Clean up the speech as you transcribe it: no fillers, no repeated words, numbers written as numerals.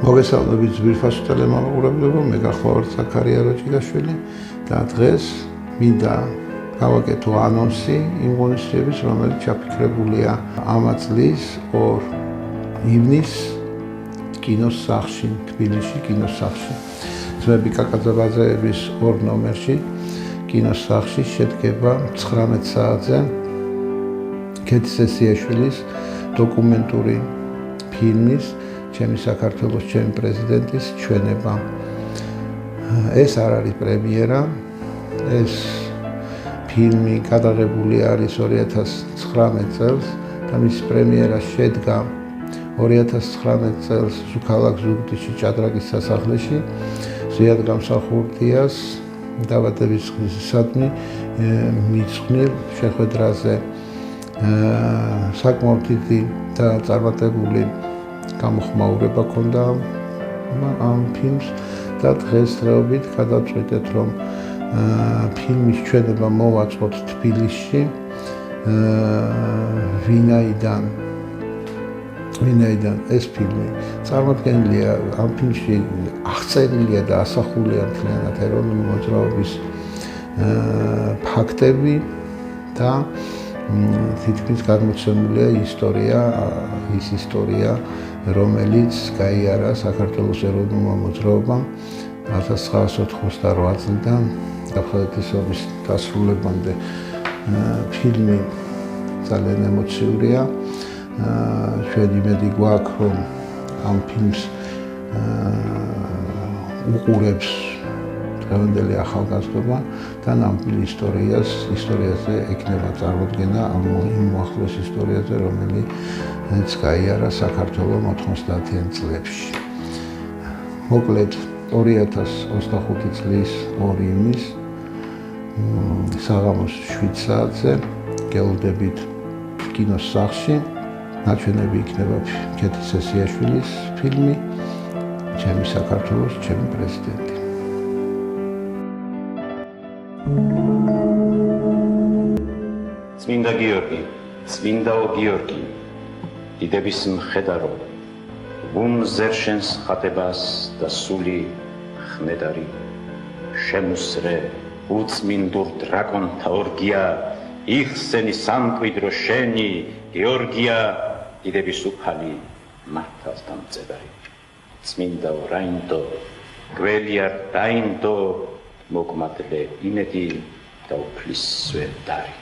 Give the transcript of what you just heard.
მოგესალმებით ძვირფასო ტელემოყურებლებო, მე გახლავართ ზაქარია როჭიდაშვილი და დღეს მინდა გავაკეთო ანონსი იმ ღონისძიების, რომელიც ჩაფიქრებულია ამ წლის 2 ივნისს კინოს სახლში, თბილისში კინოს სახლში. ძმები კაკაძაბაძეების 2 ნომერში კინოს სახლში შედგება 19 საათზე ქეთი სესიაშვილის დოკუმენტური ფილმის ჩემი საქართველოს ჩემი პრეზიდენტის ჩვენება. ეს არ არის პრემიერა, ეს ფილმი გადაღებული არის 2019 წელს და მის პრემიერა შედგა 2019 წელს ქალაქ ზუგდიდში ჭადრაკის სასახლეში ზიად გამსახურდიას დაბადების დღისადმი მიძღვნილ შეხვედრაზე. საკმაოდ დიდი და წარმატებული გამოხმაურება ჰქონდა ამ ფილმს და დღესდღეობით გადავწყვიტეთ, რომ ფილმის ჩვენება მოვაწყოთ თბილისში, ვინაიდან ეს ფილმი წარმოდგენილია, ამ ფილმში აღწერილია და ასახულია მთლიანად ეროვნული მოძრაობის ფაქტები და თითქმის გადმოცემულია ის ისტორია, რომელიც გაიარა საქართველოს ეროვნულმა მოძრაობამ 1988 წლიდან საფრანგეთის ომის დასრულებამდე. ფილმი ძალიან ემოციურია. ჩვენ იმედი გვაქვს, რომ ამ ფილმს უყურებს დღევანდელი ახალგაზრდობა და ნამდვილ ისტორიაზე ექნება წარმოდგენა ამ უახლოეს ისტორიაზე, რომელიც გაიარა საქართველოს 90-იან წლებში. მოკლედ 2025 წლის 2 ივნისს საღამოს 7 საათზე გელოდებით კინოს სახლში. ნაჩვენები იქნება ქეთი სესიაშვილის ფილმი ჩემი საქართველოს ჩემი პრეზიდენტი. წმინდა გიორგი, წმინდაო გიორგი, დიდების მხედარო, ვუმ ზერშენს ხატებას და სული ხნედარი, შემუსრე უწმინდურ დრაკონთა ორგია, იხსენი სამკვიდრო შენი, გიორგია, დიდების უფალი, მართალთან მწებარი. წმინდაო რაინდო, გველიარ დაინდო, მოგმადლე იმედი და უფლის სვეტარი.